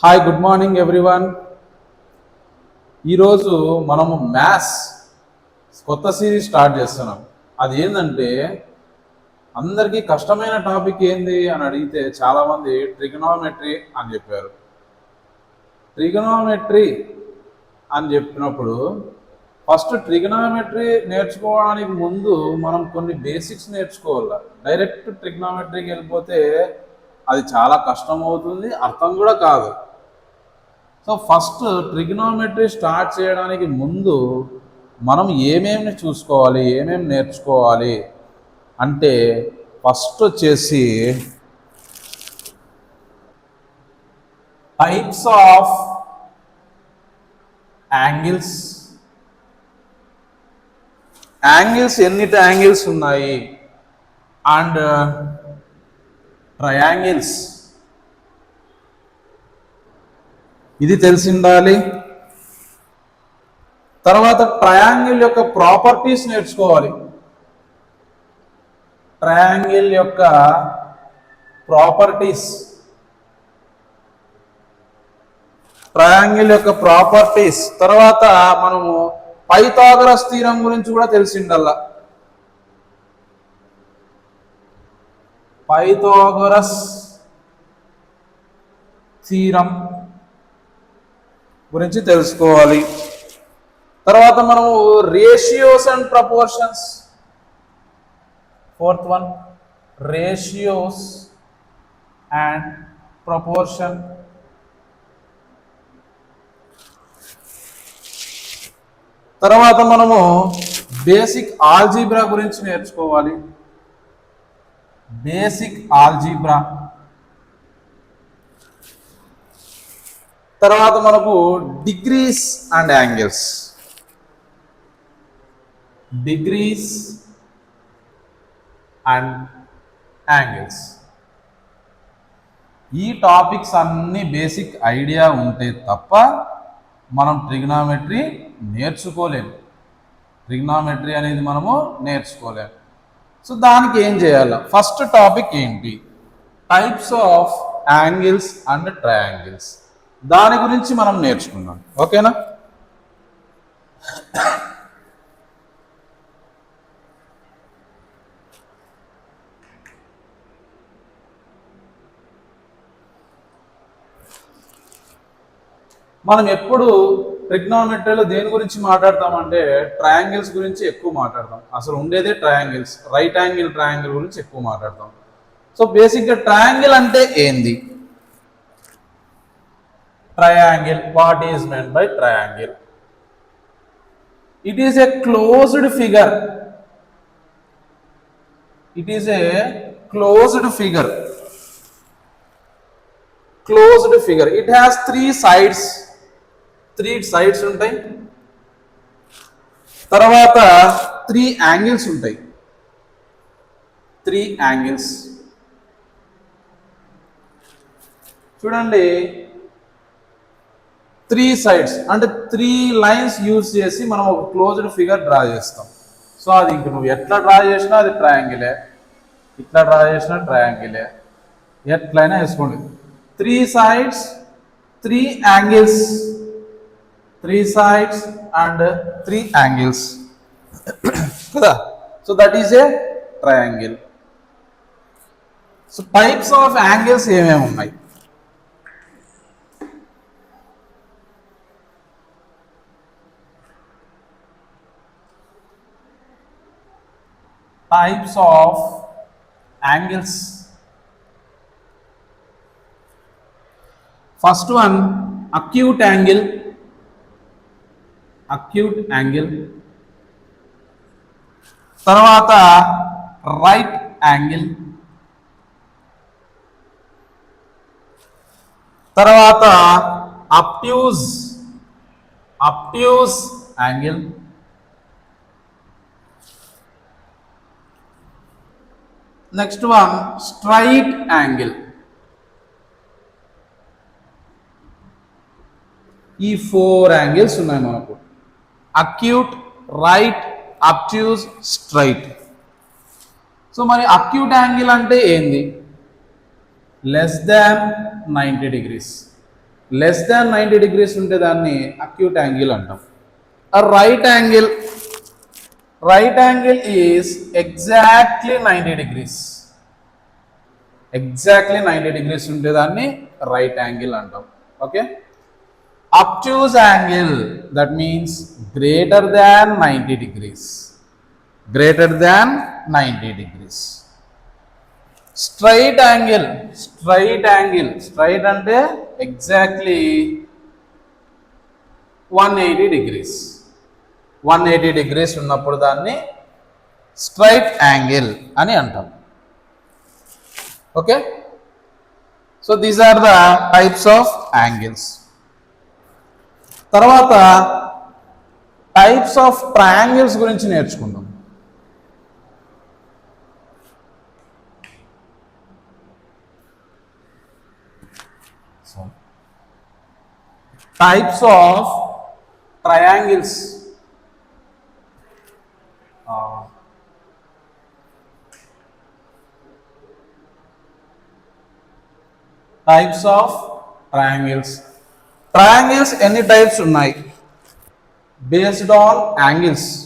Hi good morning everyone. ఈరోజు మనము maths కొత్త సిరీస్ స్టార్ట్ చేస్తున్నాం. అది ఏంటంటే అందరికీ కష్టమైన టాపిక్ ఏంది అని అడిగితే చాలామంది ట్రిగనామెట్రీ అని చెప్పారు. ట్రిగనామెట్రీ అని చెప్పినప్పుడు ఫస్ట్ ట్రిగనామెట్రీ నేర్చుకోవడానికి ముందు మనం కొన్ని బేసిక్స్ నేర్చుకోవాలి. డైరెక్ట్ ట్రిగనామెట్రీకి వెళ్ళిపోతే అది చాలా కష్టం అవుతుంది, అర్థం కూడా కాదు. సో ఫస్ట్ ట్రిగ్నోమెట్రీ స్టార్ట్ చేయడానికి ముందు మనం ఏమేమి చూసుకోవాలి, ఏమేమి నేర్చుకోవాలి అంటే ఫస్ట్ వచ్చేసి టైప్స్ ఆఫ్ యాంగిల్స్. యాంగిల్స్ ఎన్ని యాంగిల్స్ ఉన్నాయి అండ్ ట్రయాంగిల్స్ ఇది తెలిసి ఉండాలి. తర్వాత ట్రయాంగిల్ యొక్క ప్రాపర్టీస్ నేర్చుకోవాలి. ట్రయాంగిల్ యొక్క ప్రాపర్టీస్ తర్వాత మనము పైథాగరస్ థీరం గురించి కూడా తెలిసి ఉండాలి. పైథాగరస్ థీరం గురించి తెలుసుకోవాలి. తర్వాత మనము ratios and proportions, fourth one ratios and proportion. తర్వాత మనము బేసిక్ ఆల్జీబ్రా గురించి నేర్చుకోవాలి. Basic algebra. తర్వాత మనకు degrees and angles. Degrees and angles ఈ టాపిక్స్ అన్ని బేసిక్ ఐడియా ఉంటే తప్ప మనం ట్రిగ్నామెట్రీ నేర్చుకోలేము. ట్రిగ్నామెట్రీ అనేది మనము నేర్చుకోలేము. సో దానికి ఏం చేయాలి? ఫస్ట్ టాపిక్ ఏంటి? Types of angles and triangles. దాని గురించి మనం నేర్చుకున్నాం. ఓకేనా? మనం ఎప్పుడు ట్రిగ్నామెట్రీలో దేని గురించి మాట్లాడతామంటే ట్రయాంగిల్స్ గురించి ఎక్కువ మాట్లాడతాం. అసలు ఉండేదే ట్రయాంగిల్స్. రైట్ యాంగిల్ ట్రయాంగిల్ గురించి ఎక్కువ మాట్లాడతాం. సో బేసిక్గా ట్రయాంగిల్ అంటే ఏంది? Triangle. What is meant by triangle? It is a closed figure. It is a closed figure. Closed figure. It has three sides. Three sides ఉంటాయి. తర్వాత three angles ఉంటాయి. Three angles. చూడండి, త్రీ సైడ్స్ అంటే three lines use చేసి మనం ఒక closed figure draw చేస్తాం. So అది ఇంక నువ్వు ఎట్లా డ్రా చేసినా అది ట్రయాంగిలే, ఇట్లా డ్రా చేసినా ట్రయాంగిలే, ఎట్లయినా వేసుకోండి. Three sides, three angles, three sides and three angles కదా. So that is a triangle. So types of angles ఏమేమి ఉన్నాయి? Types of angles. First one, acute angle. Acute angle. తర్వాత right angle. తర్వాత obtuse angle. Next one straight angle. ఈ four angles ఉన్నాయి మనకు: acute, right, obtuse, straight. So మరి acute angle అంటే ఏంది? Less than 90 degrees. Less than 90 degrees ఉంటే దాన్ని అక్యూట్ యాంగిల్ అంటాం. Right angle is exactly 90 degrees. Exactly 90 degrees ఉంటే దాన్ని రైట్ యాంగిల్ అంటాం. Okay, obtuse angle, that means greater than 90 degrees. Greater than 90 degrees. Straight angle అంటే exactly 180 degrees. 180 degrees ఉన్నప్పుడు దాన్ని straight angle అని అంటాం. Okay, so these are the types of angles. తర్వాత types of triangles గురించి నేర్చుకుందాం. Types of triangles. Types of triangles. Triangles ఎన్ని types ఉన్నాయి? Based on angles.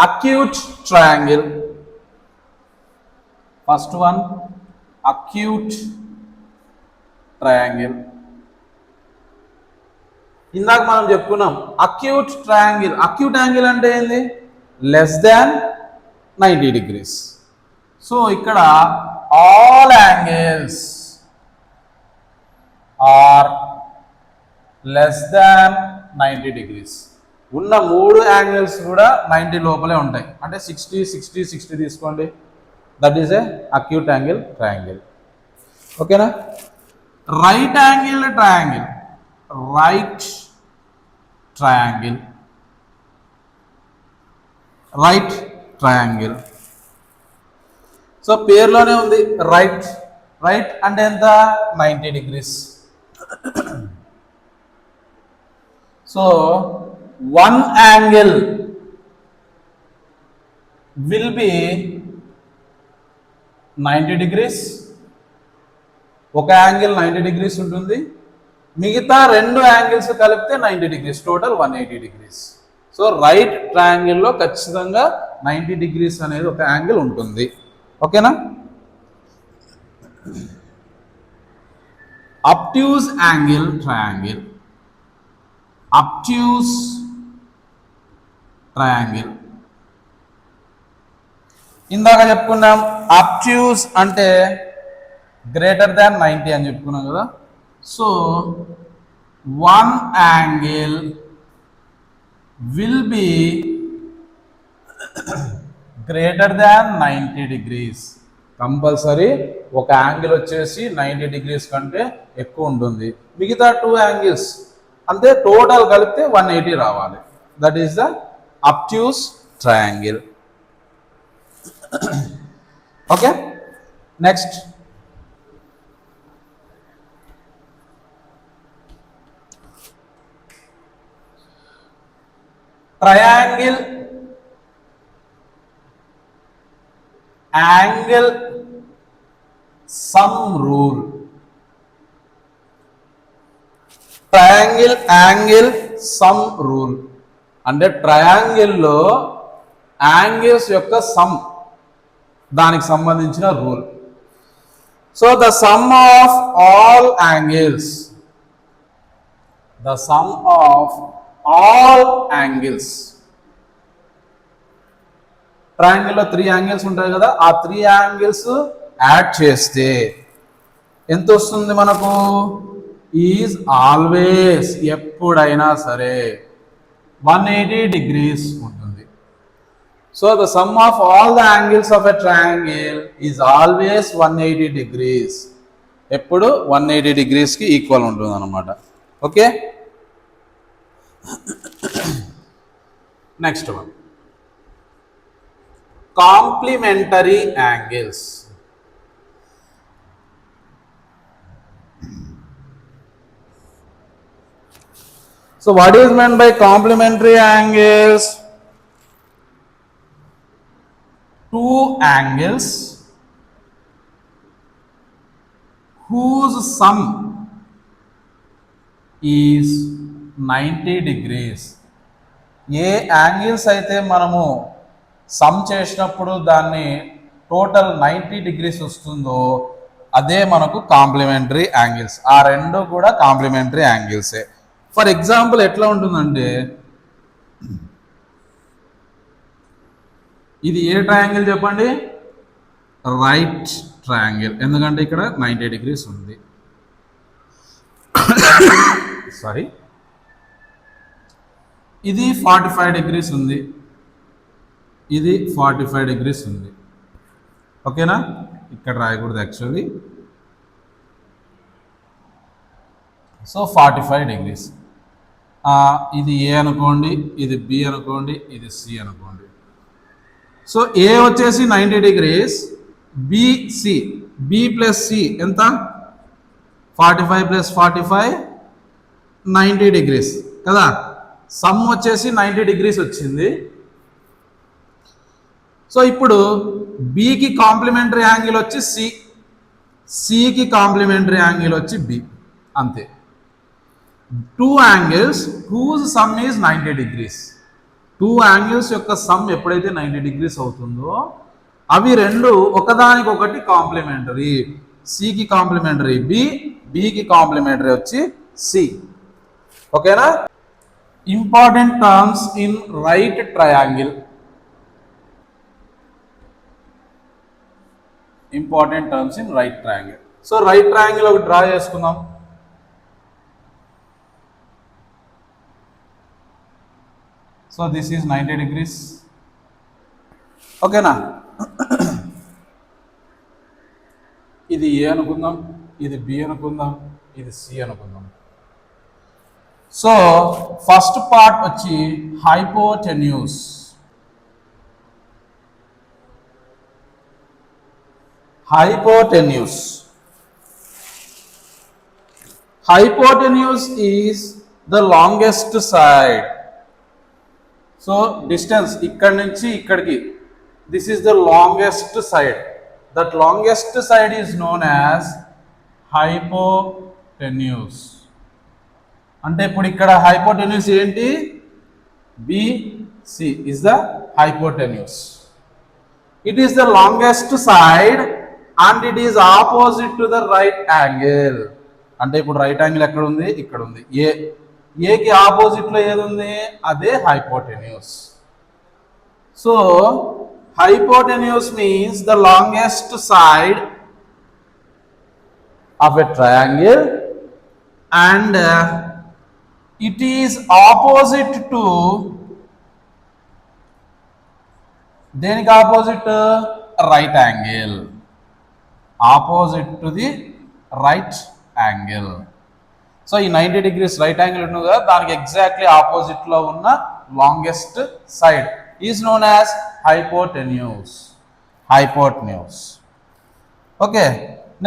Acute triangle. First one, acute triangle. ఇందాక మనం చెప్పుకున్నాం అక్యూట్ ట్రయాంగిల్. అక్యూట్ యాంగిల్ అంటే ఏంది? Less than 90 degrees. సో ఇక్కడ all angles are less than 90 degrees. ఉన్న 3 angles కూడా 90 లోపలే ఉంటాయి. అంటే 60 60 60 తీసుకోండి. That is a acute angle triangle. ఓకేనా? Right angle triangle. Right triangle. So పేరులోనే ఉంది రైట్. రైట్ అంటే ఎంత? 90 degrees. So one angle will be 90 degrees. ఒక యాంగిల్ 90 degrees ఉంటుంది. మిగతా 2 యాంగిల్స్ కలిపితే 90 degrees. Total 180 degrees. So right ట్రయాంగిల్లో ఖచ్చితంగా 90 degrees అనేది ఒక యాంగిల్ ఉంటుంది. ఓకేనా? Obtuse angle triangle. Obtuse triangle ఇందాక చెప్పుకున్నాం. అబ్ట్యూస్ అంటే గ్రేటర్ దాన్ 90 అని చెప్పుకున్నాం కదా. So one angle will be greater than 90 degrees. Compulsory ఒక యాంగిల్ వచ్చేసి 90 degrees కంటే ఎక్కువ ఉంటుంది. మిగతా 2 యాంగిల్స్ అంతే టోటల్ కలిపితే 180 రావాలి. That is the obtuse triangle. Okay, next triangle angle sum rule. Triangle angle sum rule అంటే ట్రయాంగిల్లో యాంగిల్స్ యొక్క సమ్, దానికి సంబంధించిన rule. So the sum of all angles, the sum of all angles. ట్రయాంగిల్లో 3 angles ఉంటాయి కదా, ఆ 3 యాంగిల్స్ యాడ్ చేస్తే ఎంత వస్తుంది మనకు? ఈజ్ ఆల్వేస్, ఎప్పుడైనా సరే 180 degrees ఉంటుంది. So the sum of all the angles of a triangle is always 180 degrees. ఎప్పుడు 180 degrees కి ఈక్వల్ ఉంటుంది అన్నమాట. Okay, next one complementary angles. So what is meant by complementary angles? Two angles whose sum is 90 degrees. A angles అయితే మనము some చేసినప్పుడు దాన్ని total 90 degrees వస్తుందో అదే మనకు కాంప్లిమెంటరీ యాంగిల్స్. ఆ రెండు కూడా కాంప్లిమెంటరీ యాంగిల్సే. ఫర్ ఎగ్జాంపుల్ ఎట్లా ఉంటుందంటే, ఇది ఏ ట్రయాంగిల్ చెప్పండి? Right triangle. ఎందుకంటే ఇక్కడ 90 డిగ్రీస్ ఉంది. సారీ, ఇది 45 డిగ్రీస్ ఉంది, ఇది 45 డిగ్రీస్ ఉంది. ఓకేనా? ఇక్కడ రాయకూడదు యాక్చువల్లీ. So 45 degrees. ఇది ఏ అనుకోండి, ఇది బి అనుకోండి, ఇది సి అనుకోండి. సో ఏ వచ్చేసి 90 degrees, BC, B plus C ఎంత? 45 ప్లస్ 45 90 డిగ్రీస్ కదా. సమ్ వచ్చేసి 90 డిగ్రీస్ వచ్చింది. సో ఇప్పుడు బికి కాంప్లిమెంటరీ యాంగిల్ వచ్చి సి, సికి కాంప్లిమెంటరీ యాంగిల్ వచ్చి బి, అంతే. Two angles whose sum is 90 degrees. Two angles యొక్క సమ్ ఎప్పుడైతే 90 డిగ్రీస్ అవుతుందో అవి రెండు ఒకదానికొకటి కాంప్లిమెంటరీ. సికి కాంప్లిమెంటరీ బి, బికి కాంప్లిమెంటరీ వచ్చి సి. ఓకేనా? Important terms in right triangle. Important terms in right triangle. So right triangle ఒకటి డ్రా చేసుకుందాం. So this is 90 degrees. ఓకేనా? ఇది ఏ అనుకుందాం, ఇది బి అనుకుందాం, ఇది సి అనుకుందాం. సో ఫస్ట్ పార్ట్ వచ్చి hypotenuse. Hypotenuse. Hypotenuse is the longest side. So distance ఇక్కడ నుంచి ఇక్కడికి, this is the longest side. That longest side is known as hypotenuse. అంటే ఇప్పుడు ఇక్కడ హైపోటెన్యూస్ ఏంటి? BC is the hypotenuse. It is the longest side and it is opposite to the right angle. అంటే ఇప్పుడు right angle ఎక్కడ ఉంది? ఇక్కడ ఉంది. ఏకి ఆపోజిట్ లో ఏది ఉంది? అదే hypotenuse. So hypotenuse means the longest side of a triangle and it is opposite to, దేనికి opposite? Right angle. Opposite to the right angle. So ఈ 90 డిగ్రీస్ రైట్ యాంగిల్ ఉంది కదా, దానికి ఎగ్జాక్ట్లీ ఆపోజిట్ లో ఉన్న longest side is known as hypotenuse. Hypotenuse. Okay,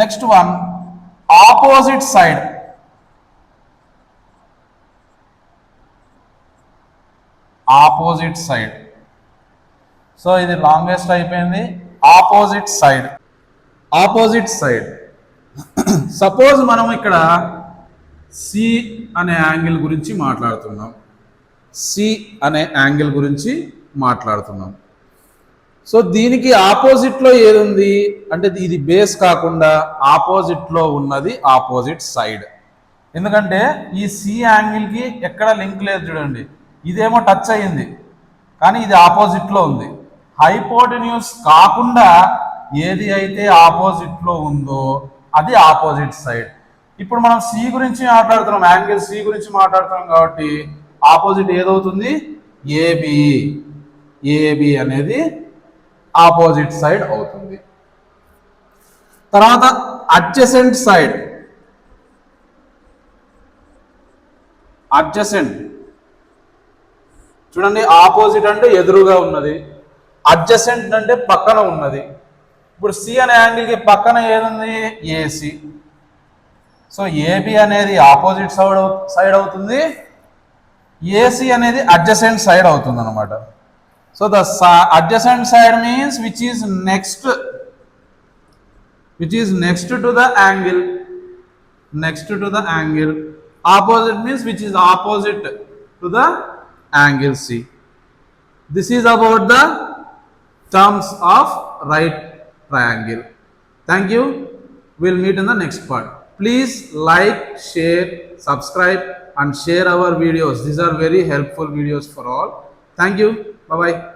next one opposite side. Opposite side. So ఇది longest అయిపోయింది. Opposite side. Opposite side. Suppose మనం ఇక్కడ సి అనే యాంగిల్ గురించి మాట్లాడుతున్నాం. సి అనే యాంగిల్ గురించి మాట్లాడుతున్నాం. సో దీనికి ఆపోజిట్లో ఏది ఉంది అంటే, ఇది బేస్ కాకుండా ఆపోజిట్లో ఉన్నది ఆపోజిట్ సైడ్. ఎందుకంటే ఈ సి యాంగిల్కి ఎక్కడ లింక్ లేదు చూడండి. ఇదేమో టచ్ అయ్యింది కానీ ఇది ఆపోజిట్లో ఉంది. హైపోటెన్యూస్ కాకుండా ఏది అయితే ఆపోజిట్లో ఉందో అది ఆపోజిట్ సైడ్. ఇప్పుడు మనం సి గురించి మాట్లాడుతున్నాం, యాంగిల్ సి గురించి మాట్లాడుతున్నాం కాబట్టి ఆపోజిట్ ఏదవుతుంది? ఏబి. ఏబి అనేది ఆపోజిట్ సైడ్ అవుతుంది. తర్వాత అడ్జసెంట్ సైడ్. అడ్జసెంట్ చూడండి, ఆపోజిట్ అంటే ఎదురుగా ఉన్నది, అడ్జసెంట్ అంటే పక్కన ఉన్నది. ఇప్పుడు సి అనే యాంగిల్కి పక్కన ఏదుంది? ఏసి. సో ఏబి అనేది ఆపోజిట్ సైడ్ అవుతుంది, ఏసీ అనేది అడ్జసెంట్ సైడ్ అవుతుంది అనమాట. So the adjacent side means which is next to the angle. Next to the angle. Opposite means which is opposite to the angle C. This is about the terms of right triangle. Thank you. We'll meet in the next part. Please like, share, subscribe and share our videos. These are very helpful videos for all. Thank you. Bye bye.